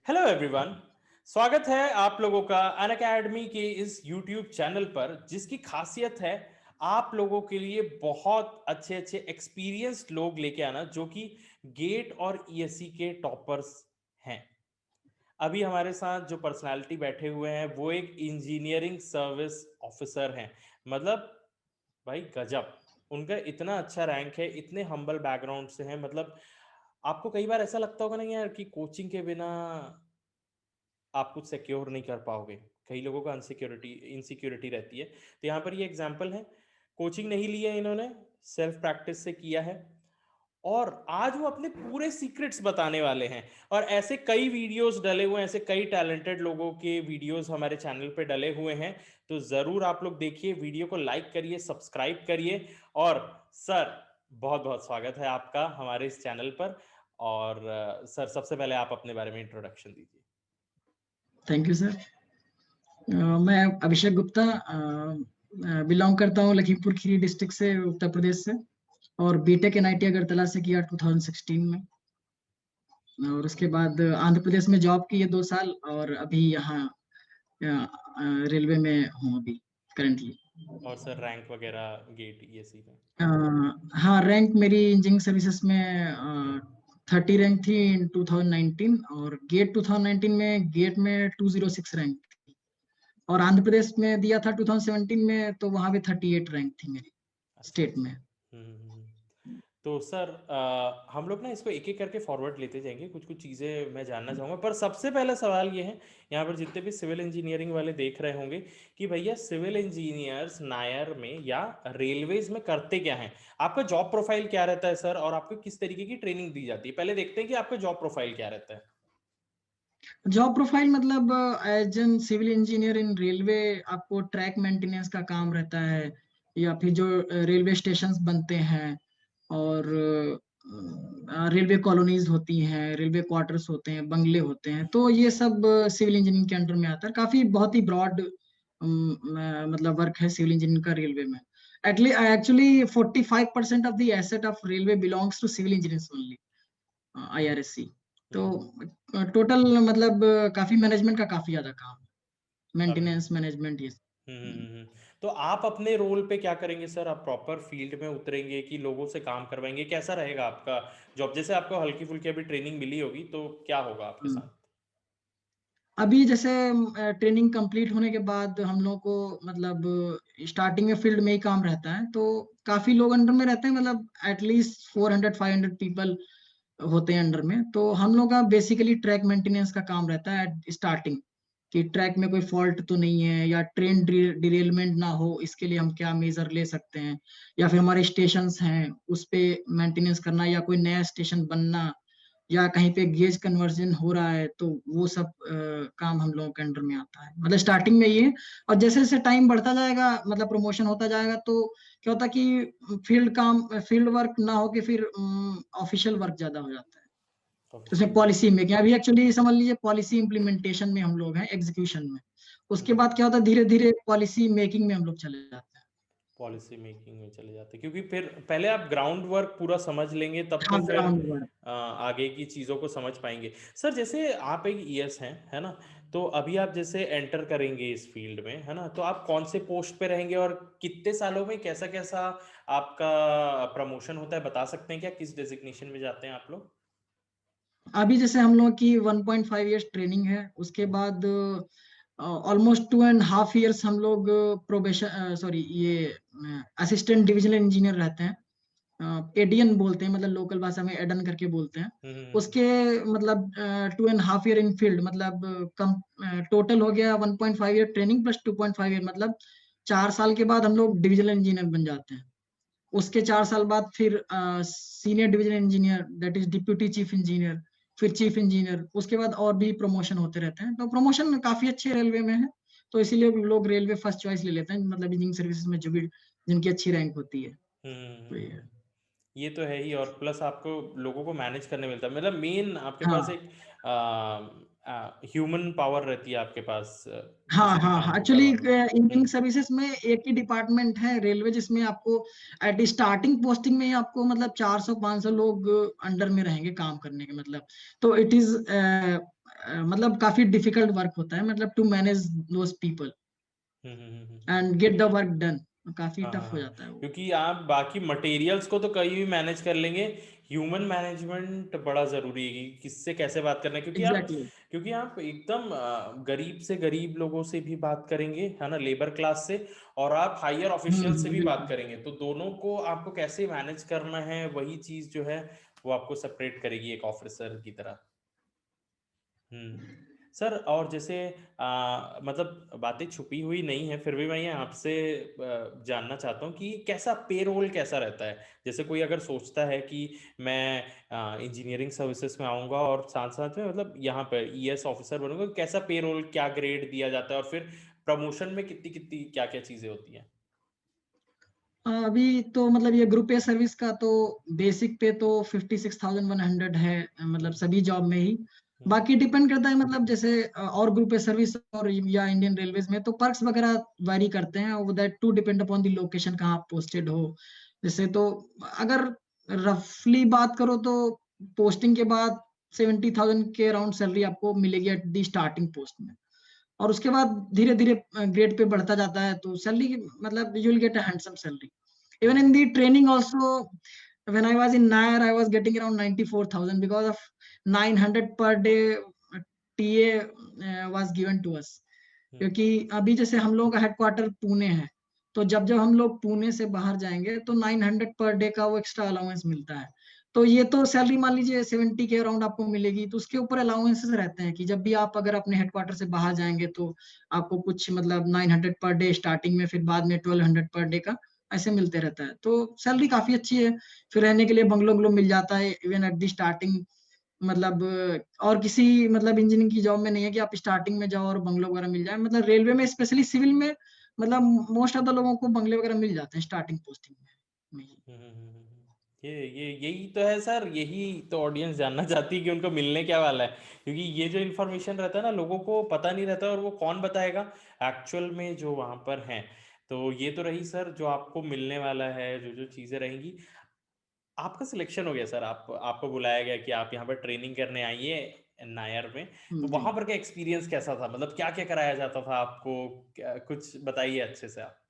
Hello everyone. स्वागत है आप लोगों का अनअकैडमी के इस यूट्यूब चैनल पर, जिसकी खासियत है आप लोगों के लिए बहुत अच्छे अच्छे एक्सपीरियंस्ड लोग लेके आना, जो कि गेट और ईएससी के टॉपर्स हैं। अभी हमारे साथ जो पर्सनालिटी बैठे हुए हैं वो एक इंजीनियरिंग सर्विस ऑफिसर हैं। मतलब भाई गजब, उनका इतना अच्छा रैंक है, इतने हम्बल बैकग्राउंड से हैं। मतलब आपको कई बार ऐसा लगता होगा ना यार कि कोचिंग के बिना आप कुछ सिक्योर नहीं कर पाओगे। कई लोगों का अनसिक्योरिटी इनसिक्योरिटी रहती है। तो यहाँ पर ये एग्जांपल है, कोचिंग नहीं ली है इन्होंने, सेल्फ प्रैक्टिस से किया है, और आज वो अपने पूरे सीक्रेट्स बताने वाले हैं। और ऐसे कई वीडियोस डले हुए हैं, ऐसे कई टैलेंटेड लोगों के वीडियोस हमारे चैनल पे डले हुए हैं। तो जरूर आप लोग देखिए, वीडियो को लाइक करिए, सब्सक्राइब करिए। और सर, बहुत बहुत स्वागत है आपका हमारे इस चैनल पर। और सर, सबसे पहले आप अपने बारे में इंट्रोडक्शन दीजिए। Thank you sir. मैं अभिषेक गुप्ता बिलोंग करता हूँ लखीमपुर खीरी डिस्ट्रिक्ट से, उत्तर प्रदेश से। और बीटेक एनआईटी अगरतला से किया 2016 में। और उसके बाद आंध्र प्रदेश में जॉब की है 2 साल, और अभी यहाँ रेलवे में हूँ अभी करेंटली। और सर, रैंक वगैरह गेट ईएससी में? हाँ, रैंक मेरी इंजीनियरिंग सर्विसेज में 30 रैंक थी इन 2019, और गेट 2019 में गेट में 206 रैंक। और आंध्र प्रदेश में दिया था 2017 में, तो वहां पे 38 रैंक थी मेरी अच्छा स्टेट अच्छा। में। तो सर, हम लोग ना इसको एक एक करके फॉरवर्ड लेते जाएंगे। कुछ कुछ चीज़ें मैं जानना चाहूँगा, पर सबसे पहला सवाल ये है, यहाँ पर जितने भी सिविल इंजीनियरिंग वाले देख रहे होंगे, कि भैया सिविल इंजीनियर्स नायर में या रेलवेज में करते क्या हैं? आपका जॉब प्रोफाइल क्या रहता है सर, और आपको किस तरीके की ट्रेनिंग दी जाती है? पहले देखते हैं कि आपका जॉब प्रोफाइल क्या रहता है। जॉब प्रोफाइल मतलब as an civil engineer in railway आपको ट्रैक मेंटेनेंस का काम रहता है, या फिर जो रेलवे स्टेशंस बनते हैं, और रेलवे कॉलोनीज होती हैं, रेलवे क्वार्टर्स होते हैं, बंगले होते हैं, तो ये सब सिविल इंजीनियरिंग के अंडर में आता है। काफी बहुत ही ब्रॉड मतलब वर्क है सिविल इंजीनियरिंग का रेलवे में। Actually 45% of the asset of railway belongs to civil engineers only, IRSC. तो हम्म टोटल मतलब काफी मैनेजमेंट का काफी ज्यादा काम, अब मेंटेनेंस मैनेजमेंट ये सब। तो आप अपने रोल पे क्या करेंगे सर? आप प्रॉपर फील्ड में उतरेंगे कि लोगों से काम करवाएंगे? कैसा रहेगा आपका जॉब? जैसे आपको हल्की फुल्की अभी ट्रेनिंग मिली होगी, तो क्या होगा आपके हम्म। साथ? अभी जैसे ट्रेनिंग कंप्लीट होने के बाद हम लोग को मतलब स्टार्टिंग में फील्ड में ही काम रहता है, तो काफी लोग अंडर में रहते हैं, मतलब एटलीस्ट 400-500 पीपल होते हैं अंडर में। तो हम लोग का बेसिकली ट्रैक मेंटेनेंस का काम रहता है एट स्टार्टिंग, कि ट्रैक में कोई फॉल्ट तो नहीं है, या ट्रेन डिरेलमेंट ना हो, इसके लिए हम क्या मेजर ले सकते हैं, या फिर हमारे स्टेशंस हैं उस पे मेंटेनेंस करना, या कोई नया स्टेशन बनना, या कहीं पे गेज कन्वर्जन हो रहा है, तो वो सब काम हम लोगों के अंडर में आता है। मतलब स्टार्टिंग में ये। और जैसे जैसे टाइम बढ़ता जाएगा, मतलब प्रमोशन होता जाएगा, तो क्या होता है कि फील्ड वर्क ना हो के फिर ऑफिशियल वर्क ज्यादा हो जाता है। तो उसमें ऑफिशियल वर्क। पॉलिसी मेकिंग, अभी एक्चुअली समझ लीजिए पॉलिसी इंप्लीमेंटेशन में हम लोग हैं, एग्जीक्यूशन में। उसके बाद क्या होता है, धीरे धीरे पॉलिसी मेकिंग में हम लोग चले जाते हैं। पॉलिसी मेकिंग में चले जाते हैं, क्योंकि फिर पहले आप ग्राउंड वर्क पूरा समझ लेंगे, तब तो हाँ, फिर ग्राउंड वर्क। आगे की चीज़ों को समझ पाएंगे। सर, जैसे आप एक ईएस हैं, है ना? तो अभी आप जैसे एंटर करेंगे इस फील्ड में, है ना? तो आप कौन से पोस्ट पे रहेंगे, और कितने सालों में कैसा कैसा आपका प्रमोशन होता है? बता सकते हैं क्या, किस डेजिग्नेशन में जाते हैं आप लोग? अभी जैसे हम लोग की 1.5 ईयर्स ट्रेनिंग है, उसके बाद ऑलमोस्ट 2.5 ईयर्स हम लोग प्रोबेशन सॉरी ये असिस्टेंट डिविजनल इंजीनियर रहते हैं। एडीएन बोलते हैं, मतलब लोकल भाषा में एडन करके बोलते हैं। हम्म। उसके मतलब 2.5 ईयर इन फील्ड, मतलब कम टोटल हो गया 1.5 ईयर ट्रेनिंग प्लस 2.5 ईयर, मतलब 4 साल के बाद हम लोग डिविजनल इंजीनियर बन जाते हैं। उसके 4 साल बाद फिर senior division engineer, that is deputy chief engineer, फिर चीफ इंजीनियर। उसके बाद और भी प्रमोशन होते रहते हैं, तो प्रमोशन काफी अच्छे रेलवे में है। तो इसीलिए लोग रेलवे फर्स्ट चॉइस ले लेते हैं, मतलब इंजीनियरिंग सर्विसेज में जो भी जिनकी अच्छी रैंक होती है। तो ये है। ये तो है ही, और प्लस आपको लोगों को मैनेज करने मिलता है। मतलब मेन आपके पास हाँ एक ह्यूमन पावर रहती है आपके पास, हाँ किसी भी हाँ काम हाँ, को एक्चुअली करवाने में। इंजीनियरिंग सर्विसेज में एक ही डिपार्टमेंट है रेलवे, जिसमें आपको एट स्टार्टिंग पोस्टिंग में ही आपको मतलब 400-500 लोग अंडर में रहेंगे काम करने के, मतलब। तो इट इज मतलब काफी डिफिकल्ट वर्क होता है, मतलब to manage those people and get the work done, काफी हाँ हाँ टफ हो हाँ, जाता है वो। क्योंकि आप बाकी मटेरियल्स को तो कहीं भी मैनेज कर लेंगे, ह्यूमन मैनेजमेंट बड़ा ज़रूरी है कि किससे कैसे बात करना है, एग्जैक्टली। क्योंकि आप एकदम गरीब से गरीब लोगों से भी बात करेंगे, है ना, लेबर क्लास से, और आप हायर ऑफिशियल से भी बात बिल्कुल। करेंगे, तो दोनों को आपको कैसे मैनेज करना है, वही चीज़ जो है वो आपको सेपरेट करेगी एक ऑफिसर की तरह। सर, और जैसे मतलब बातें छुपी हुई नहीं है, फिर भी मैं ये आपसे जानना चाहता हूँ कि कैसा पेरोल कैसा रहता है। जैसे कोई अगर सोचता है कि मैं इंजीनियरिंग सर्विसेज में आऊँगा और साथ साथ में मतलब यहाँ पे ईएस ऑफिसर बनूंगा, कैसा पेरोल, क्या ग्रेड दिया जाता है, और फिर प्रमोशन में कितनी कितनी क्या क्या चीज़ें होती हैं। अभी तो मतलब ये ग्रुप ए सर्विस का तो बेसिक पे तो 56,100 है, मतलब हम्म, सभी जॉब में ही। हम्म, बाकी डिपेंड करता है, मतलब जैसे और ग्रुप ए सर्विस और या इंडियन रेलवेज में तो पर्क्स वगैरह वैरी करते हैं, और that too depend upon the location कहाँ आप पोस्टेड हो। जैसे तो अगर रफली बात करो तो पोस्टिंग के बाद 70,000 के अराउंड सैलरी आपको मिलेगी एट दी स्टार्टिंग पोस्ट में, और उसके बाद धीरे धीरे ग्रेड पे बढ़ता जाता है, तो सैलरी मतलब you will get a handsome salary. Even in hmm, the training also, when I was in Nair, I was getting around 94,000 because of 900 per day TA was given to us. हम्म, क्योंकि अभी जैसे हम लोगों का headquarter Pune है, तो जब जब हम लोग पुणे से बाहर जाएंगे तो 900 पर डे का वो एक्स्ट्रा अलाउंस मिलता है। तो ये तो सैलरी मान लीजिए 70 के अराउंड आपको मिलेगी, तो उसके ऊपर अलाउंसेस रहते हैं कि जब भी आप अगर अपने हेडक्वार्टर से बाहर जाएंगे तो आपको कुछ मतलब 900 पर डे स्टार्टिंग में, फिर बाद में 1200 पर डे का ऐसे मिलते रहता है। तो सैलरी काफी अच्छी है, फिर रहने के लिए बंगलो बंगलो मिल जाता है इवन एट दी स्टार्टिंग। मतलब और किसी मतलब इंजीनियरिंग की जॉब में नहीं है कि आप स्टार्टिंग में जाओ और बंगलो वगैरह मिल जाए, मतलब रेलवे में स्पेशली सिविल में मतलब मोस्ट ऑफ द लोगों को बंगले वगैरह मिल जाते हैं स्टार्टिंग पोस्टिंग में ही। ये यही तो है सर, यही तो ऑडियंस जानना चाहती है कि उनको मिलने क्या वाला है, क्योंकि ये जो इन्फॉर्मेशन रहता है ना, लोगों को पता नहीं रहता, और वो कौन बताएगा एक्चुअल में जो वहां पर हैं। तो ये तो रही सर जो आपको मिलने वाला है, जो जो चीजें रहेंगी। आपका सिलेक्शन हो गया सर, आप आपको बुलाया गया कि आप यहाँ पर ट्रेनिंग करने आइए नायर में, तो जी। वहां पर का एक्सपीरियंस कैसा था, मतलब क्या क्या कराया जाता था आपको, कुछ बताइए अच्छे से आप।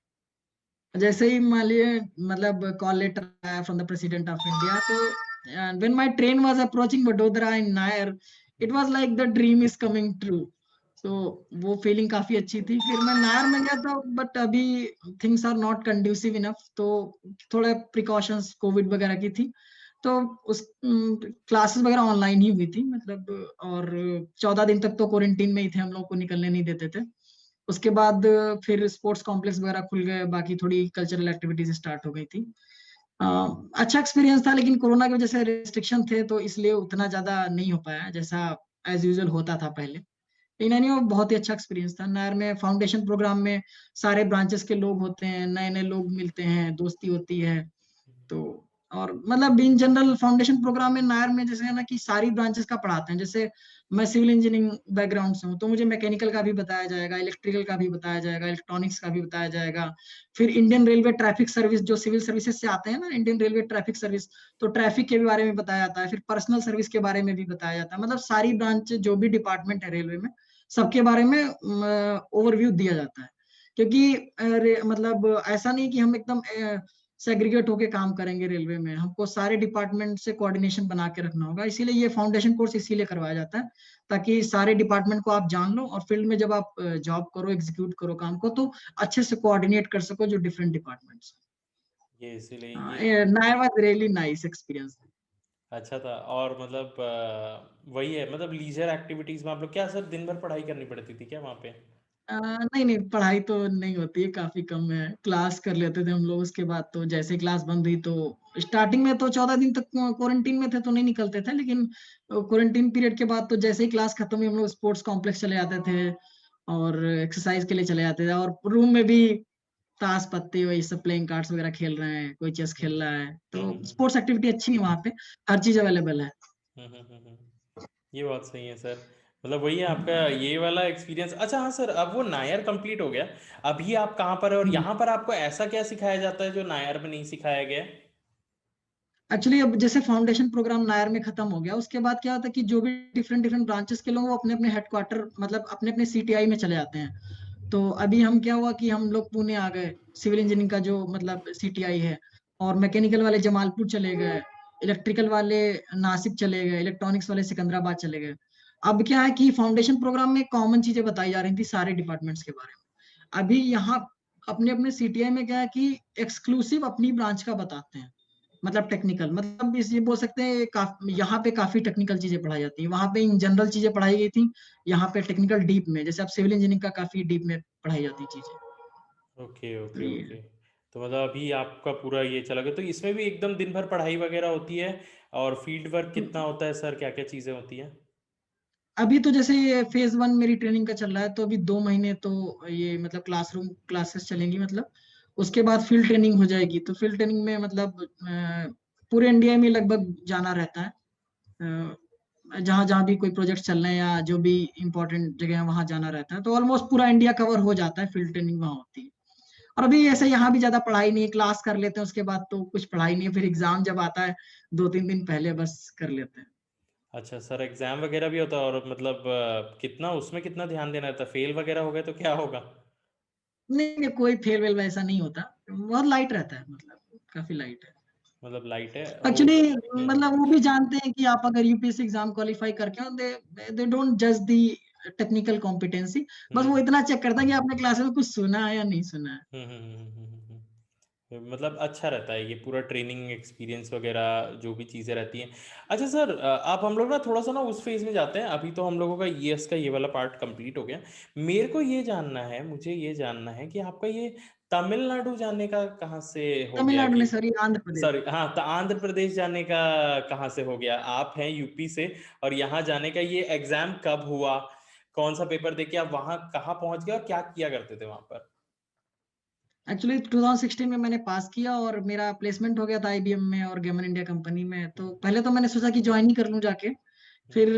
जैसे ही मान लिए मतलब कॉल लेटर आया from the president of India, तो when my train was approaching Vadodara in near, it was like the dream is coming true. तो वो फीलिंग काफी अच्छी थी। फिर मैं नायर में गया था, बट अभी things are not conducive enough, तो थोड़ा प्रिकॉशंस कोविड वगैरह की थी, तो उस क्लासेस वगैरह ऑनलाइन ही हुई थी मतलब। और 14 दिन तक तो क्वारंटीन में ही थे, हम लोग को निकलने नहीं देते थे। उसके बाद फिर स्पोर्ट्स कॉम्प्लेक्स वगैरह खुल गए, बाकी थोड़ी कल्चरल एक्टिविटीज स्टार्ट हो गई थी। अ, अच्छा एक्सपीरियंस था, लेकिन कोरोना की वजह से रेस्ट्रिक्शन थे तो इसलिए उतना ज्यादा नहीं हो पाया जैसा एज यूजुअल होता था पहले। लेकिन वो बहुत ही अच्छा एक्सपीरियंस था। नायर में फाउंडेशन प्रोग्राम में सारे ब्रांचेस के लोग होते हैं, नए नए लोग मिलते हैं, दोस्ती होती है। तो और मतलब इन जनरल फाउंडेशन प्रोग्राम में नायर में जैसे है ना कि सारी ब्रांचेस का पढ़ाते हैं। जैसे मैं सिविल इंजीनियरिंग बैकग्राउंड से हूँ, तो मुझे मैकेनिकल का भी बताया जाएगा, इलेक्ट्रिकल का भी बताया जाएगा, इलेक्ट्रॉनिक्स का भी बताया जाएगा। फिर इंडियन रेलवे ट्रैफिक सर्विस जो सिविल सर्विसेज से आते हैं ना, इंडियन रेलवे ट्रैफिक सर्विस, तो ट्रैफिक के भी बारे में बताया जाता है। फिर पर्सनल सर्विस के बारे में भी बताया जाता है, मतलब सारी ब्रांच जो भी डिपार्टमेंट है रेलवे में सबके बारे में ओवरव्यू दिया जाता है। क्योंकि मतलब ऐसा नहीं कि हम एकदम सेग्रीगेट होके काम करेंगे रेलवे में, हमको सारे डिपार्टमेंट से कोऑर्डिनेशन बना के रखना होगा। इसीलिए ये फाउंडेशन कोर्स इसीलिए करवाया जाता है, ताकि सारे डिपार्टमेंट को आप जान लो और फील्ड में जब आप जॉब करो, एग्जीक्यूट करो काम को, तो अच्छे से कोऑर्डिनेट कर सको जो डिफरेंट डिपार्टमेंट्स। ये इसीलिए ये Nair was really nice experience. अच्छा था, और मतलब वही है, मतलब लीजर एक्टिविटीज में आप लोग क्या सर दिन भर पढ़ाई करनी पड़ती थी क्या वहाँ पे। नहीं नहीं, पढ़ाई तो नहीं होती है, काफी कम है। क्लास कर लेते थे हम लोग, उसके बाद तो जैसे क्लास बंद हुई तो स्टार्टिंग में तो 14 दिन तक क्वारंटीन में थे तो नहीं निकलते थे, लेकिन क्वारंटीन पीरियड के बाद तो जैसे ही क्लास खत्म हुई हम लोग स्पोर्ट्स कॉम्प्लेक्स चले जाते थे और एक्सरसाइज के लिए चले जाते थे, और रूम में भी ताश पत्ते वही सब प्लेइंग कार्ड्स वगैरह खेल रहे हैं, कोई चेस हम्म, खेल रहा है, हम्म, तो स्पोर्ट्स एक्टिविटी अच्छी है वहाँ पे, हर चीज अवेलेबल है। ये बात सही है सर, मतलब वही है आपका ये वाला एक्सपीरियंस। अच्छा हाँ सर, अब वो नायर कंप्लीट हो गया, अभी आप कहाँ पर है, और हम्म। यहाँ पर आपको ऐसा क्या सिखाया जाता है जो नायर में नहीं सिखाया गया है। एक्चुअली अब जैसे फाउंडेशन प्रोग्राम नायर में खत्म हो गया, उसके बाद क्या होता है कि जो भी डिफरेंट डिफरेंट ब्रांचेस के लोग वो अपने अपने हेडक्वार्टर मतलब अपने अपने सीटीआई में चले जाते हैं। तो अभी हम क्या हुआ कि हम लोग पुणे आ गए, सिविल इंजीनियरिंग का जो मतलब सीटीआई है, और मैकेनिकल वाले जमालपुर चले गए, इलेक्ट्रिकल वाले नासिक चले गए, इलेक्ट्रॉनिक्स वाले सिकंदराबाद चले गए। अब क्या है कि फाउंडेशन प्रोग्राम में कॉमन चीजें बताई जा रही थी सारे डिपार्टमेंट्स के बारे में। अभी यहाँ अपने अपने सीटीआई में क्या है कि एक्सक्लूसिव अपनी ब्रांच का बताते हैं, मतलब टेक्निकल, मतलब इस ये बोल सकते हैं यहाँ पे काफी टेक्निकल चीजें पढ़ाई जाती है, वहां पे इन जनरल चीजें पढ़ाई गई थी, यहाँ पे टेक्निकल डीप में, जैसे अब सिविल इंजीनियरिंग का काफी डीप में पढ़ाई जाती चीजें। ओके तो ओके ये ओके। तो मतलब अभी आपका पूरा ये चला गया, तो इसमें भी एकदम दिन भर पढ़ाई वगैरह होती है? और फील्ड वर्क कितना होता है सर, क्या क्या चीज़ें होती हैं? अभी तो जैसे ये फेज 1 मेरी ट्रेनिंग का चल रहा है, तो अभी 2 महीने तो ये मतलब क्लासरूम क्लासेस चलेंगी, मतलब उसके बाद फील्ड ट्रेनिंग हो जाएगी। तो फील्ड ट्रेनिंग में मतलब पूरे इंडिया में लगभग जाना रहता है, जहाँ जहाँ भी कोई प्रोजेक्ट चल रहे हैं या जो भी इम्पोर्टेंट जगह है वहाँ जाना रहता है। तो ऑलमोस्ट पूरा इंडिया कवर हो जाता है, फील्ड ट्रेनिंग वहाँ होती है। और अभी ऐसे यहाँ भी ज्यादा पढ़ाई नहीं है, क्लास कर लेते हैं, उसके बाद तो कुछ पढ़ाई नहीं है, फिर एग्जाम जब आता है 2-3 दिन पहले बस कर लेते हैं। अच्छा सर, एग्ज़ाम वगैरह भी होता है? और मतलब कितना उसमें कितना ध्यान देना रहता है? फेल वगैरह हो गए तो क्या होगा? नहीं नहीं, कोई फेल वेल वैसा नहीं होता, बहुत लाइट रहता है, मतलब काफी लाइट है। मतलब लाइट है वो। एक्चुअली हम्म। मतलब वो भी जानते हैं कि आप अगर यूपीएससी एग्जाम क्वालिफाई करके हो, दे दे डोंट जज दी टेक्निकल कॉम्पिटेंसी, बस वो हम्म इतना चेक करता है कि आपने क्लास में कुछ सुना है या नहीं सुना है। मतलब अच्छा रहता है ये पूरा ट्रेनिंग एक्सपीरियंस वगैरह जो भी चीज़ें रहती हैं। अच्छा सर, आप हम लोग ना थोड़ा सा ना उस फेज़ में जाते हैं। अभी तो हम लोगों का ईएस का ये वाला पार्ट कंप्लीट हो गया। मेरे को ये जानना है, मुझे ये जानना है कि आपका ये तमिलनाडु जाने का कहाँ से हो गया तमिलनाडु कि ने सॉरी, आंध्र प्रदेश। सॉरी हाँ, तो आंध्र प्रदेश जाने का कहाँ से हो गया? आप हैं यूपी से, और यहाँ जाने का ये एग्ज़ाम कब हुआ? कौन सा पेपर देके आप वहाँ कहाँ पहुँच गए और क्या किया करते थे वहाँ पर? एक्चुअली 2016 में मैंने पास किया और मेरा प्लेसमेंट हो गया था आईबीएम में और गेमन इंडिया कंपनी में। हुँ, तो पहले तो मैंने सोचा कि ज्वाइन ही कर लूं जाके, हुँ, फिर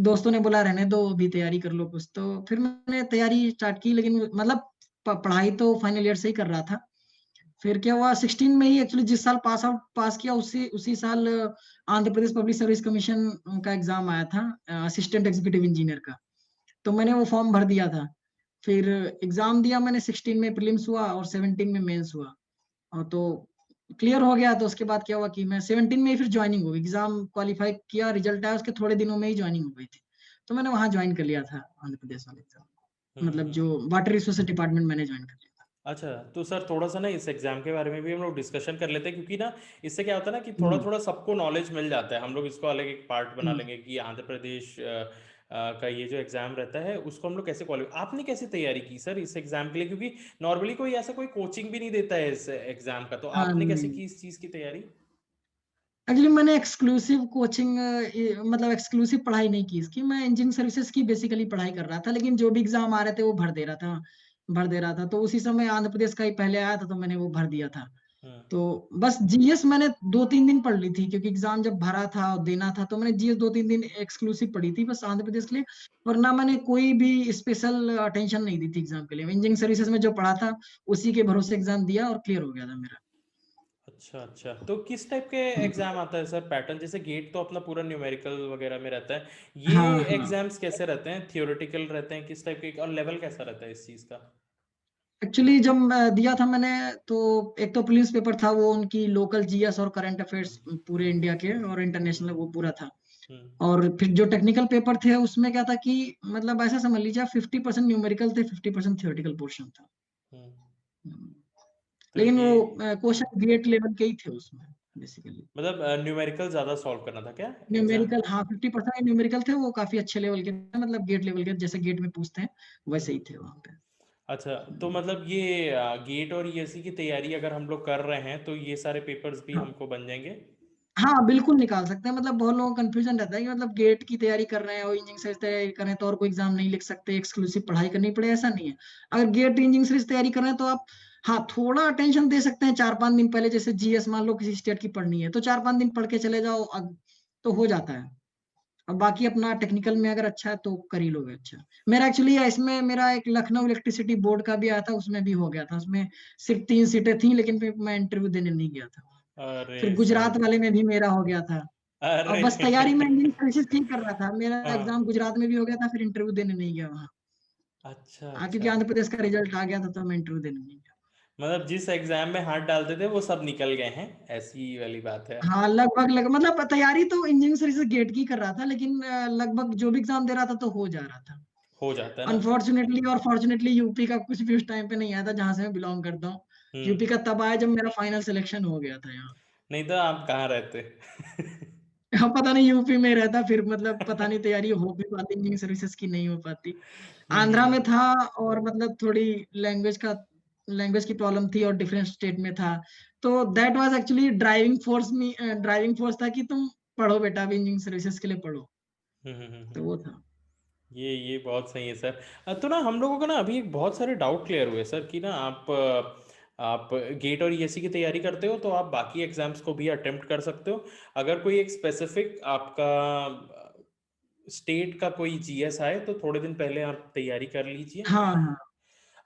दोस्तों ने बोला रहने दो, अभी तैयारी कर लो कुछ। तो फिर मैंने तैयारी स्टार्ट की, लेकिन मतलब पढ़ाई तो फाइनल ईयर से ही कर रहा था। फिर क्या हुआ, 16 में ही एक्चुअली जिस साल पास किया उसी उसी साल Andhra Pradesh public service commission का एग्जाम आया था, असिस्टेंट एग्जीक्यूटिव इंजीनियर का। तो मैंने वो फॉर्म भर दिया था। फिर एग्जाम दिया मैंने, 16 में प्रीलिम्स हुआ और 17 में मेंस हुआ, और तो क्लियर हो गया। तो उसके बाद क्या हुआ कि मैं 17 में ही फिर ज्वाइनिंग हो गई, एग्जाम क्वालिफाई किया, रिजल्ट आया, उसके थोड़े दिनों में ही ज्वाइनिंग हो गई थी। तो मैंने वहां ज्वाइन कर लिया था आंध्र प्रदेश वाले हुँ, एग्जाम, हुँ, मतलब हुँ, जो हुँ। वाटर रिसोर्स डिपार्टमेंट मैंने ज्वाइन कर लिया था। अच्छा, तो सर थोड़ा-सा ना इस एग्ज़ाम के बारे में भी हम लोग डिस्कशन कर लेते हैं, क्योंकि ना इससे क्या होता है ना कि हम्म, थोड़ा-थोड़ा सबको नॉलेज मिल जाता है। हम लोग इसको अलग एक पार्ट बना हम्म। लेंगे कि आंध्र प्रदेश का ये जो एग्ज़ाम रहता है उसको हम लोग कैसे क्वालि आपने कैसे तैयारी की सर इस एग्ज़ाम के लिए? क्योंकि नॉर्मली कोई ऐसा कोई कोचिंग भी नहीं देता है इस एग्ज़ाम का, तो हाँ, आपने कैसे नहीं, की इस चीज़ की तैयारी? एक्चुअली मैंने एक्सक्लूसिव कोचिंग मतलब एक्सक्लूसिव पढ़ाई नहीं की इसकी, मैं इंजीनियरिंग सर्विसेज की बेसिकली पढ़ाई कर रहा था, लेकिन जो भी एग्जाम आ रहे थे वो भर दे रहा था। तो उसी समय आंध्र प्रदेश का ही पहले आया था, तो मैंने वो भर दिया था। हुँ, तो बस जीएस मैंने 2-3 दिन पढ़ ली थी, क्योंकि एग्जाम जब भरा था और देना था, तो मैंने जीएस 2-3 दिन एक्सक्लूसिव पढ़ी थी बस आंध्र प्रदेश के लिए। वरना मैंने कोई भी स्पेशल अटेंशन नहीं दी थी एग्जाम के लिए। इंजीनियरिंग सर्विसेज में जो पढ़ा था उसी के भरोसे एग्जाम दिया और क्लियर हो गया था मेरा। अच्छा, अच्छा। तो किस टाइप के एग्ज़ाम आता है सर पैटर्न? जैसे गेट तो अपना पूरा न्यूमेरिकल वगैरह में रहता है। हाँ, ये हाँ। एग्ज़ाम्स कैसे रहते हैं? थ्योरेटिकल रहते हैं, किस टाइप के, और लेवल कैसा रहता है इस चीज़ का? एक्चुअली जब दिया था मैंने, तो एक तो प्रीलिम्स पेपर था, वो उनकी लोकल जीएस और करंट अफेयर्स पूरे हुँ, इंडिया के और हुँ, इंटरनेशनल, वो पूरा था। हुँ, और फिर जो टेक्निकल पेपर थे उसमें क्या था कि मतलब ऐसा समझ लीजिए आप 50% न्यूमेरिकल थे, 50% थियोरेटिकल पोर्शन था। हुँ। हम्म, तो लेकिन ये वो क्वेश्चन ग्रेट लेवल के ही थे उसमें बेसिकली। मतलब न्यूमेरिकल ज़्यादा सॉल्व करना था क्या एग्ज़ाम? न्यूमेरिकल, हाँ, 50% न्यूमेरिकल थे, वो काफी अच्छे लेवल के थे, मतलब गेट लेवल के, जैसे गेट में पूछते हैं हुँ, वैसे ही हुँ। थे वहाँ पे। अच्छा, तो मतलब ये गेट और ईएसई की तैयारी अगर हम लोग कर रहे हैं, तो ये सारे पेपर्स भी हाँ, हमको बन जाएँगे? हाँ, बिल्कुल निकाल सकते हैं। मतलब बहुत लोगों को कंफ्यूजन रहता है कि मतलब गेट की तैयारी कर रहे हैं और इंजीनियरिंग सर्विस तैयारी कर रहे हैं तो और कोई एग्जाम नहीं लिख सकते, एक्सक्लूसिव पढ़ाई करनी पड़े, ऐसा नहीं है। अगर गेट इंजीनियरिंग सर्विस तैयारी कर रहे हैं तो आप, हाँ, थोड़ा अटेंशन दे सकते हैं 4-5 दिन पहले, जैसे जीएस मान लो किसी स्टेट की पढ़नी है तो 4-5 दिन पढ़ के चले जाओ, तो हो जाता है। और बाकी अपना टेक्निकल में अगर अच्छा है तो कर ही लोगे अच्छा। मेरा एक्चुअली इसमें मेरा एक लखनऊ इलेक्ट्रिसिटी बोर्ड का भी आया था, उसमें भी हो गया था। उसमें सिर्फ 3 सीटें थी, लेकिन फिर मैं इंटरव्यू देने नहीं गया था। अरे फिर सर! गुजरात वाले में भी मेरा हो गया था। और अरे! बस तैयारी मैं इंजीनियरिंग सर्विसेज की कर रहा था। मेरा हाँ। एग्ज़ाम गुजरात में भी हो गया था, फिर इंटरव्यू देने नहीं गया वहाँ। अच्छा, क्योंकि अच्छा। आंध्र प्रदेश का रिज़ल्ट आ गया था, तो मैं इंटरव्यू देने नहीं गया। मतलब जिस एग्ज़ाम में हाथ डालते थे वो सब निकल गए हैं, ऐसी वाली बात है। हाँ, लगभग मतलब तैयारी तो इंजीनियरिंग सर्विसेज गेट की कर रहा था, लेकिन लगभग जो भी एग्ज़ाम दे रहा था, तो हो जा रहा था। हो जाता है ना? अनफॉर्च्यूनेटली और फॉर्च्यूनेटली यूपी का कुछ भी उस टाइम पे नहीं आया था, जहाँ से मैं बिलॉन्ग करता हूँ। हुँ। यूपी का तब आया जब मेरा फाइनल सिलेक्शन हो गया था यहाँ। नहीं तो आप कहाँ रहते? हाँ, पता नहीं यूपी में रहता फिर मतलब पता नहीं तैयारी हो भी पाती इंजीनियरिंग सर्विसेज की नहीं हो पाती। हुँ, हुँ, आंध्रा में हुँ। था और मतलब थोड़ी लैंग्वेज की प्रॉब्लम थी और डिफरेंट स्टेट में था। तो that was actually driving force था कि तुम पढ़ो बेटा अभी इंजीनियरिंग सर्विसेज के लिए पढ़ो। हुँ, हुँ, हुँ, तो हुँ। वो था। ये बहुत सही है सर। तो ना हम लोगों को ना अभी एक बहुत सारे डाउट क्लियर हुए सर कि ना आप गेट और ईएससी की तैयारी करते हो तो आप बाकी एग्जाम्स को भी अटेम्प्ट कर सकते हो। अगर कोई एक स्पेसिफिक आपका स्टेट का कोई जीएस आए तो थोड़े दिन पहले आप तैयारी कर लीजिए। हाँ, हाँ।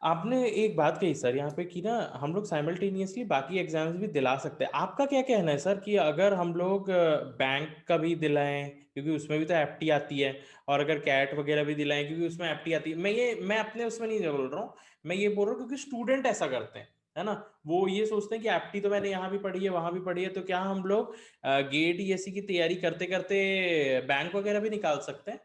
आपने एक बात कही सर यहाँ पे कि ना हम लोग साइमल्टेनियसली बाकी एग्जाम्स भी दिला सकते हैं। आपका क्या कहना है सर कि अगर हम लोग बैंक का भी दिलाएं क्योंकि उसमें भी तो एप्टी आती है और अगर कैट वगैरह भी दिलाएं क्योंकि उसमें एप्टी आती है। मैं अपने उसमें नहीं बोल रहा हूँ। मैं ये बोल रहा हूँ क्योंकि स्टूडेंट ऐसा करते हैं, है ना? वो ये सोचते हैं कि एप्टी तो मैंने यहाँ भी पढ़ी है वहां भी पढ़ी है, तो क्या हम लोग गेट ईएससी की तैयारी करते करते बैंक वगैरह भी निकाल सकते हैं?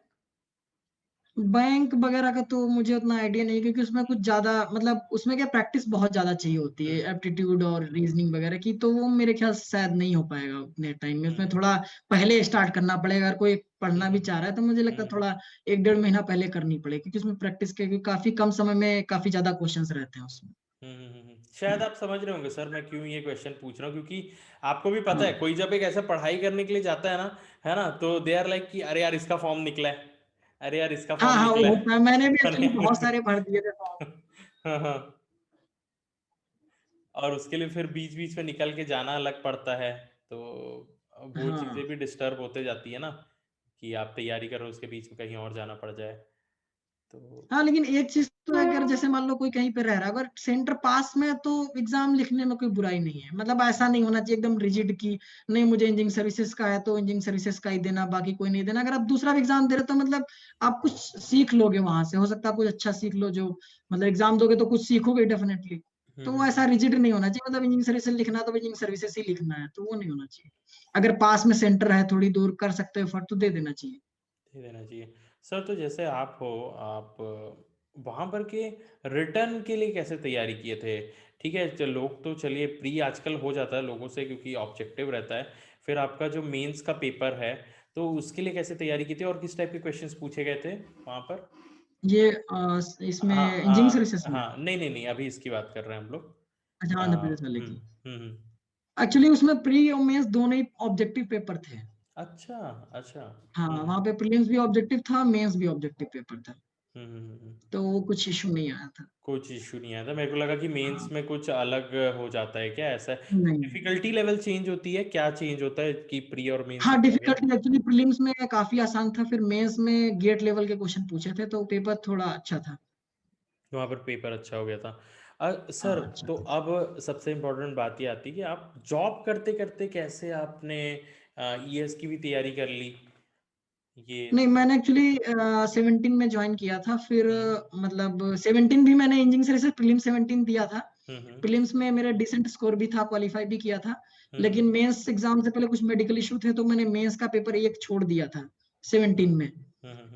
बैंक वगैरह का तो मुझे उतना आइडिया नहीं है, क्योंकि उसमें कुछ ज़्यादा मतलब उसमें क्या प्रैक्टिस बहुत ज़्यादा चाहिए होती है, हम्म, एप्टीट्यूड और रीजनिंग वगैरह की, तो वो मेरे ख्याल से शायद नहीं हो पाएगा उतने टाइम में। उसमें हम्म, थोड़ा पहले स्टार्ट करना पड़ेगा। अगर कोई हम्म, पढ़ना भी चाह रहा है तो मुझे लगता है हम्म, थोड़ा 1 डेढ़ महीना पहले करनी पड़ेगी, क्योंकि उसमें प्रैक्टिस के काफ़ी कम समय में काफ़ी ज़्यादा क्वेश्चंस रहते हैं उसमें। शायद आप समझ रहे होंगे सर मैं क्यों ये क्वेश्चन पूछ रहा हूँ, क्योंकि आपको भी पता है हाँ, कोई जब एक ऐसा पढ़ाई करने के लिए जाता है ना, तो दे आर लाइक कि अरे यार इसका फॉर्म निकला है, अरे यार इसका हाँ, फॉर्म हाँ, वो निकला होता है। है। मैंने भी अरे एक्चुअली बहुत यार सारे भर दिए थे फॉर्म। हाँ हाँ। और उसके लिए फिर बीच बीच में निकल के जाना अलग पड़ता है, तो वो चीज़ें हाँ। भी डिस्टर्ब होते जाती है ना कि आप तैयारी करो उसके बीच में कहीं और जाना पड़ जाए तो। हाँ, लेकिन एक चीज तो है, अगर जैसे मान लो कोई कहीं पे रह रहा है, अगर सेंटर पास में है, तो एग्जाम लिखने में कोई बुराई नहीं है। मतलब ऐसा नहीं होना चाहिए एकदम रिजिड की नहीं मुझे इंजीनियरिंग सर्विसेज का है तो इंजीनियरिंग सर्विसेज का ही देना, बाकी कोई नहीं देना। अगर आप दूसरा भी एग्जाम दे रहे हो तो मतलब आप कुछ सीख लोगे वहां से, हो सकता है कुछ अच्छा सीख लो। जो मतलब एग्जाम दोगे तो कुछ सीखोगे डेफिनेटली। हम्म तो हम्म वो ऐसा हम्म रिजिड नहीं होना चाहिए, मतलब इंजीनियरिंग सर्विसेज लिखना है तो इंजीनियरिंग सर्विसेज ही लिखना है, तो वो नहीं होना चाहिए। अगर पास में सेंटर है, थोड़ी दूर कर सकते हो एफर्ट, तो दे देना चाहिए। दे देना चाहिए। सर तो जैसे आप हो, आप वहाँ पर के रिटर्न के लिए कैसे तैयारी किए थे? ठीक है, लोग तो चलिए प्री आजकल हो जाता है लोगों से क्योंकि ऑब्जेक्टिव रहता है। फिर आपका जो मेंस का पेपर है, तो उसके लिए कैसे तैयारी की थी और किस टाइप के क्वेश्चंस पूछे गए थे वहाँ पर? ये इसमें हाँ इंजीनियरिंग सर्विसेज में। हाँ, नहीं नहीं नहीं, अभी इसकी बात कर रहे हैं हम लोग। अच्छा, आंध्र प्रदेश वाले हम्म की। हम्म हम्म, एक्चुअली उसमें प्री और मेंस दोनों ही ऑब्जेक्टिव पेपर थे। अच्छा अच्छा। हाँ, वहाँ पे प्रीलिम्स भी ऑब्जेक्टिव था, मेंस भी ऑब्जेक्टिव पेपर था। हम्म। तो वो कुछ इशू नहीं आया था। कुछ इशू नहीं आया था, मेरे को लगा कि मेंस हाँ, में कुछ अलग हो जाता है क्या, ऐसा नहीं। डिफिकल्टी लेवल चेंज होती है क्या, चेंज होता है कि प्री और मेंस हाँ, में क्या गया? डिफिकल्टी एक्चुअली प्रीलिम्स में काफी आसान था, फिर मेंस में गेट लेवल के क्वेश्चन पूछे थे, तो पेपर थोड़ा अच्छा था। वहाँ पर पेपर अच्छा हो गया था। सर हाँ, अच्छा तो था। अब सबसे इम्पोर्टेंट बात ये आती है कि आप जॉब करते करते कैसे आपने ईएस की भी तैयारी कर ली ये। नहीं, मैंने एक्चुअली 17 में ज्वाइन किया था। फिर हम्म मतलब 17 भी मैंने इंजीनियरिंग सर्विसेज प्रीलिम 17 दिया था। हम्म प्रीलिम्स में मेरा डिसेंट स्कोर भी था, क्वालिफाई भी किया था। लेकिन हम्म मेंस एग्जाम से पहले कुछ मेडिकल इशू थे, तो मैंने मेंस का पेपर एक छोड़ दिया था 17 में।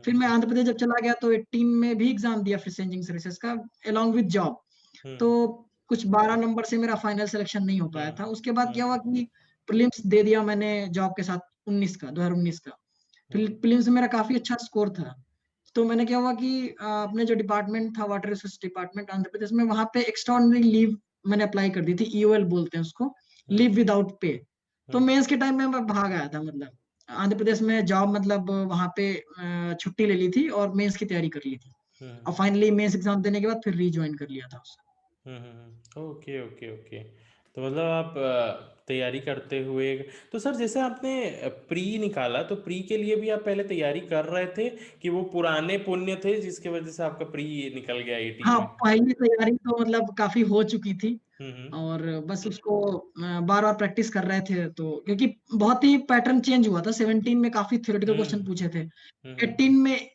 फिर मैं हम्म आंध्र प्रदेश जब चला गया तो 18 में भी एग्जाम दिया फिर से इंजीनियरिंग सर्विसेज का, अलोंग विद जॉब। हम्म तो कुछ 12 नंबर से मेरा फाइनल सिलेक्शन नहीं हो पाया हम्म था। उसके बाद क्या हम्म हुआ कि प्रीलिम्स दे दिया मैंने जॉब के साथ 19 का, 2019 का। हम्म प्रीलिम्स में मेरा काफी अच्छा स्कोर था। तो मैंने क्या हुआ कि अपने जो डिपार्टमेंट था, water resource department Andhra Pradesh में, वहां पे एक्स्ट्राऑर्डिनरी लीव मैंने अप्लाई कर दी थी। ईओएल बोलते हैं उसको, लीव हम्म विदाउट पे। तो हम्म मेंस के टाइम में मैं भाग आया था, मतलब आंध्र प्रदेश में जॉब, मतलब वहां पे छुट्टी ले ली थी और मेंस की तैयारी कर ली थी। और हम्म फाइनली मेंस एग्जाम देने के बाद फिर रीज्वाइन कर लिया था उसको। Okay okay okay. तो मतलब आप तैयारी करते हुए, तो सर जैसे आपने प्री निकाला, तो प्री के लिए भी आप पहले तैयारी कर रहे थे कि वो पुराने पुण्य थे जिसकी वजह से आपका प्री निकल गया 80 हाँ, में? पहली तैयारी तो मतलब काफी हो चुकी थी हम्म। और बस उसको बार बार प्रैक्टिस कर रहे थे, तो क्योंकि बहुत ही पैटर्न चेंज हुआ था। 17 में काफी थ्योरेटिकल क्वेश्चन हम्म। पूछे थे, हम्म। 18 में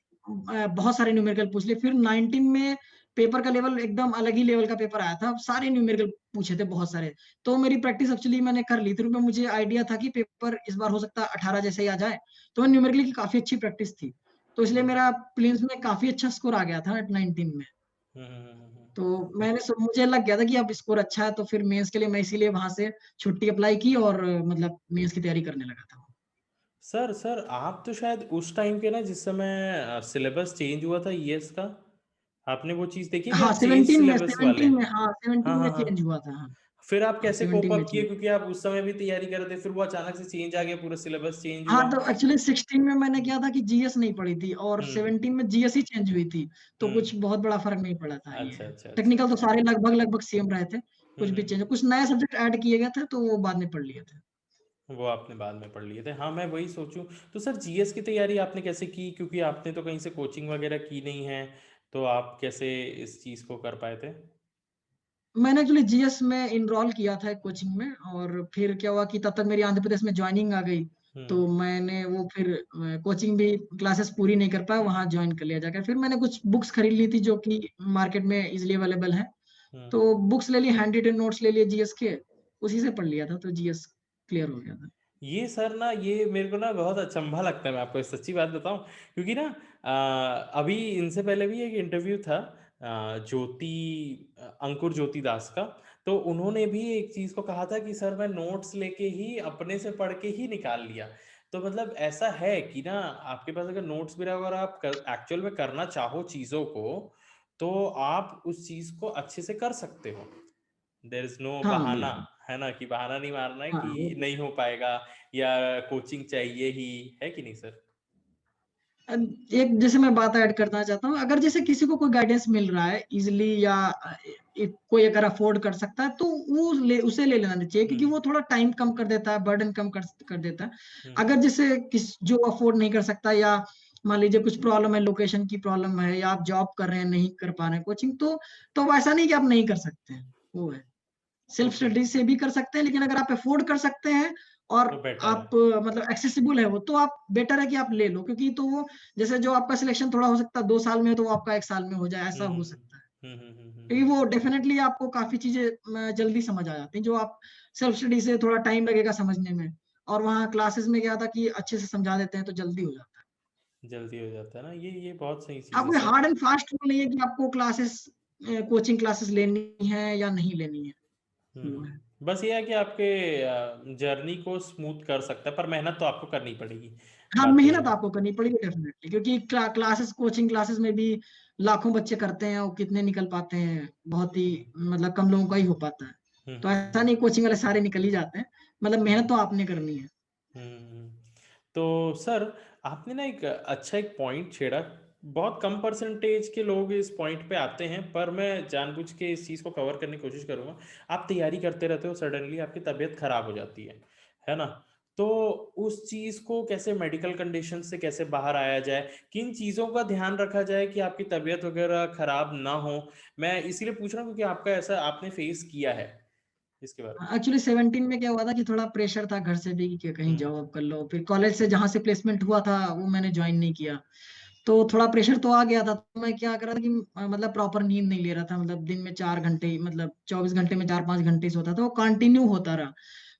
बहुत सारे न्यूमेरिकल पूछ लिए, फिर 19 में पेपर का लेवल एकदम अलग ही लेवल का पेपर आया था, अब सारे न्यूमेरिकल पूछे थे बहुत सारे। तो मेरी प्रैक्टिस एक्चुअली मैंने कर ली थी, क्योंकि मुझे आइडिया था कि पेपर इस बार हो सकता है 18 जैसे ही आ जाए। तो न्यूमेरिकल की काफी अच्छी प्रैक्टिस थी, तो इसलिए हम्म। मेरा प्रीलिम्स में काफी अच्छा स्कोर आ गया था 19 में। हम्म। तो मुझे लग गया था कि अब स्कोर अच्छा है, तो फिर मेंस के लिए मैं इसीलिए वहां से छुट्टी अप्लाई की और मतलब मेंस की तैयारी करने लगा था। सर सर आप तो शायद उस टाइम के ना, जिस समय सिलेबस चेंज हुआ था ईएस का, आपने वो चीज़ देखी कि हाँ, आप चेंज 17 में सिलेबस वाले। 17 में हाँ हाँ 17 में हाँ हाँ। चेंज हुआ था। हाँ फिर आप हाँ, कैसे कोप 17 में अप किए, चेंज। क्योंकि आप उस समय भी तैयारी कर रहे थे, फिर वो अचानक से चेंज आ गया, पूरा सिलेबस चेंज हाँ, हुआ? तो एक्चुअली 16 में मैंने किया था कि जीएस नहीं पढ़ी थी, और हम्म। 17 में जीएस ही चेंज हुई थी। तो हम्म। कुछ बहुत बड़ा फर्क नहीं पड़ा था ये। अच्छा अच्छा अच्छा टेक्निकल तो अच्छा। सारे लगभग लगभग सेम रहे थे, कुछ भी हम्म। चेंज, कुछ नए सब्जेक्ट ऐड किए गए थे, तो वो बाद में पढ़ लिए थे। वो आपने बाद में पढ़ लिए थे, हाँ मैं वही सोचूं। तो सर जीएस की तैयारी आपने कैसे की, क्योंकि आपने तो कहीं से कोचिंग वगैरह की नहीं है, तो आप कैसे इस चीज़ को कर पाए थे? मैंने एक्चुअली जीएस में इनरोल किया था एक कोचिंग में, और फिर क्या हुआ कि तब तक मेरी आंध्र प्रदेश में ज्वाइनिंग आ गई। तो हम्म। मैंने वो फिर कोचिंग भी क्लासेस पूरी नहीं कर पाया, वहाँ ज्वाइन कर लिया जाकर। फिर मैंने कुछ बुक्स खरीद ली थी जो कि मार्केट में इजिली अवेलेबल है, हम्म। तो बुक्स ले ली, हैंड रिटन नोट्स ले लिए जीएस के, उसी से पढ़ लिया था, तो जीएस क्लियर हो गया था। ये सर ना, ये मेरे को ना बहुत अचंभा लगता है, मैं आपको एक सच्ची बात बताऊं, क्योंकि ना अभी इनसे पहले भी एक इंटरव्यू था अंकुर ज्योति दास का। तो उन्होंने भी एक चीज़ को कहा था कि सर मैं नोट्स लेके ही, अपने से पढ़ के ही निकाल लिया। तो मतलब ऐसा है कि ना, आपके पास अगर नोट्स भी रहे, अगर आप एक्चुअल में करना चाहो चीज़ों को, तो आप उस चीज़ को अच्छे से कर सकते हो। देर इज नो हाँ बहाना, बिल्कुल। है ना, कि बहाना नहीं मारना है हाँ कि वो नहीं हो पाएगा या कोचिंग चाहिए ही, है कि नहीं सर? एक जैसे मैं बात ऐड करना चाहता हूँ, अगर जैसे किसी को कोई गाइडेंस मिल रहा है इजिली, या कोई अगर अफोर्ड कर सकता है, तो उसे ले लेना चाहिए, क्योंकि हम्म। वो थोड़ा टाइम कम कर देता है, बर्डन कम कर देता है। हम्म। अगर जैसे जो अफोर्ड नहीं कर सकता, या मान लीजिए कुछ प्रॉब्लम है, लोकेशन की प्रॉब्लम है, या आप जॉब कर रहे हैं नहीं कर पा रहे हैं कोचिंग, तो वैसा नहीं कि आप नहीं कर सकते हैं, वो है। Self okay. स्टडी से भी कर सकते हैं, लेकिन अगर आप अफोर्ड कर सकते हैं और तो बेटर है। आप मतलब एक्सेसिबल है वो, तो आप बेटर है कि आप ले लो, क्योंकि तो वो जैसे जो आपका सिलेक्शन थोड़ा हो सकता है 2 साल में, तो वो आपका 1 साल में हो जाए, ऐसा हो सकता है। क्योंकि वो डेफिनेटली आपको काफी चीजें जल्दी समझ आ जाती हैं, जो आप सेल्फ स्टडी से थोड़ा टाइम लगेगा समझने में, और वहाँ क्लासेस में क्या था कि अच्छे से समझा देते हैं, तो जल्दी हो जाता है। जल्दी हो जाता है ना, ये बहुत सही चीज़ हाँ, है कोई sir. Hard and fast rule नहीं है कि आपको क्लासेस, कोचिंग क्लासेस लेनी है या नहीं लेनी है, वो है। बस ये है कि आपके जर्नी को स्मूथ कर सकता है, पर मेहनत तो आपको करनी पड़ेगी। हाँ, बात तो ये मेहनत है। आपको करनी पड़ेगी डेफिनेटली, क्योंकि क्लासेस, कोचिंग क्लासेस में भी लाखों बच्चे करते हैं, और कितने निकल पाते हैं, बहुत ही हम्म। मतलब कम लोगों का ही हो पाता है। हम्म। तो ऐसा नहीं कोचिंग वाले सारे निकल ही जाते हैं, मतलब मेहनत हम्म। तो आपने करनी है। हम्म। तो सर आपने ना एक अच्छा एक पॉइंट छेड़ा। बहुत कम परसेंटेज के लोग इस पॉइंट पे आते हैं, पर मैं जानबूझ के इस चीज़ को कवर करने की कोशिश करूंगा। आप तैयारी करते रहते हो, सडनली आपकी तबीयत खराब हो जाती है ना? तो उस चीज़ को कैसे, मेडिकल कंडीशन से कैसे बाहर आया जाए, किन चीज़ों का ध्यान रखा जाए कि आपकी तबीयत वगैरह खराब ना हो? मैं इसीलिए पूछ रहा हूँ क्योंकि आपका ऐसा आपने फेस किया है इसके बारे में। एक्चुअली 17 में क्या हुआ था कि थोड़ा प्रेशर था घर से भी कि कहीं हम्म। जॉब कर लो, फिर कॉलेज से जहाँ से प्लेसमेंट हुआ था वो मैंने ज्वाइन नहीं किया, तो थोड़ा प्रेशर तो आ गया था। तो मैं क्या कर रहा था कि मतलब प्रॉपर नींद नहीं ले रहा था, मतलब दिन में 4 घंटे ही, मतलब 24 घंटे में 4-5 घंटे ही सोता था, वो कंटिन्यू होता रहा।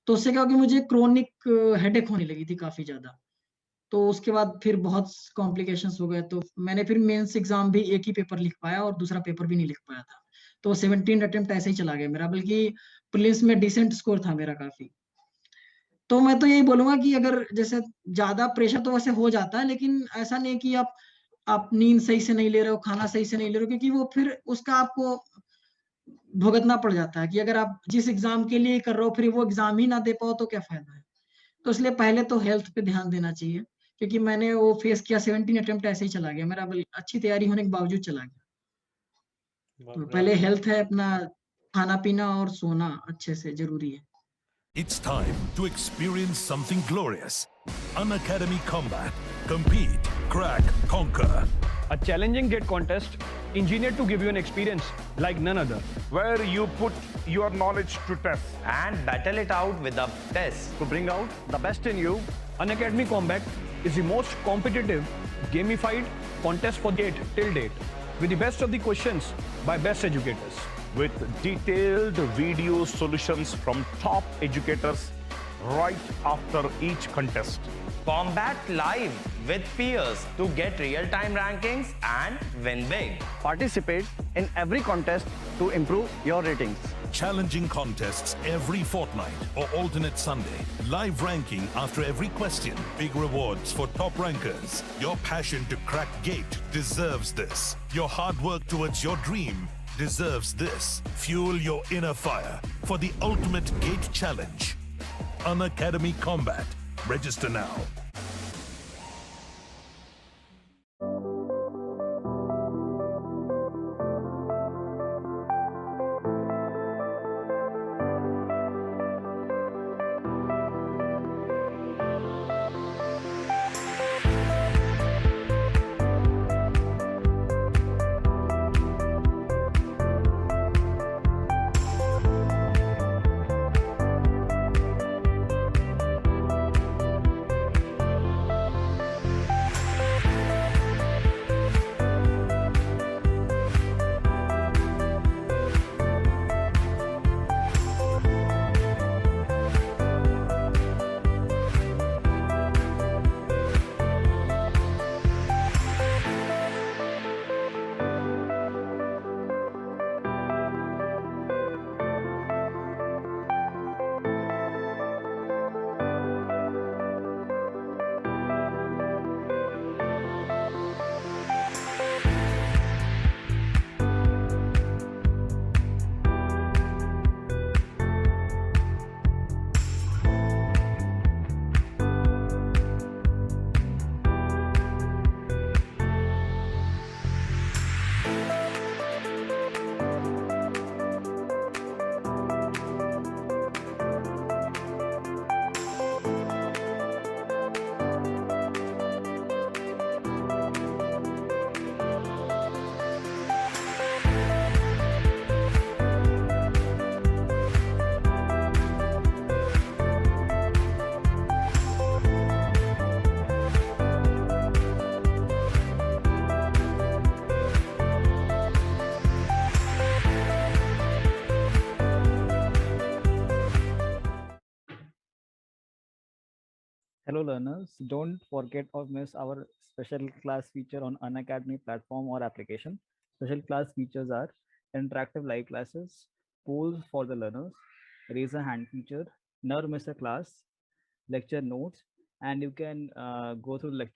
तो उससे क्या हो कि मुझे क्रोनिक हेडेक होने लगी थी काफी ज्यादा। तो उसके बाद फिर बहुत कॉम्प्लिकेशंस हो गए, तो मैंने फिर मेंस एग्जाम भी एक ही पेपर लिख पाया, और दूसरा पेपर भी नहीं लिख पाया था। तो 17 अटेम्प्ट ऐसे ही चला गया मेरा, बल्कि प्रीलिम्स में डिसेंट स्कोर था मेरा काफी। तो मैं तो यही बोलूंगा कि अगर जैसे ज्यादा प्रेशर तो वैसे हो जाता है, लेकिन ऐसा नहीं है कि आप नींद सही से नहीं ले रहे हो, खाना सही से नहीं ले रहे हो, क्योंकि वो फिर उसका आपको भुगतना पड़ जाता है कि अगर आप जिस एग्जाम के लिए कर रहे हो, फिर वो एग्जाम ही ना दे पाओ, तो क्या फायदा है। तो इसलिए पहले तो हेल्थ पे ध्यान देना चाहिए, क्योंकि मैंने वो फेस किया, 17 अटेम्प्ट ऐसे ही चला गया मेरा, अच्छी तैयारी होने के बावजूद चला गया। तो बाप रे पहले आपने। हेल्थ है अपना, खाना-पीना और सोना अच्छे से ज़रूरी है। It's time to experience something glorious. Unacademy Combat. Compete, crack, conquer. A challenging gate contest engineered to give you an experience like none other. where you put your knowledge to test. and battle it out with the best. To bring out the best in you, Unacademy Combat is the most competitive, gamified contest for gate till date, with the best of the questions by best educators. With detailed video solutions from top educators right after each contest. Combat live with peers to get real-time rankings and win big. Participate in every contest to improve your ratings. Challenging contests every fortnight or alternate Sunday. Live ranking after every question. Big rewards for top rankers. Your passion to crack gate deserves this. Your hard work towards your dream deserves this. Fuel your inner fire for the ultimate gate challenge. Unacademy Combat. Register now. Hello learners, don't forget or miss our special class feature on Unacademy platform or application. Special class features are interactive live classes, polls for the learners, raise a hand feature, never miss a class, lecture notes, and you can go through lecture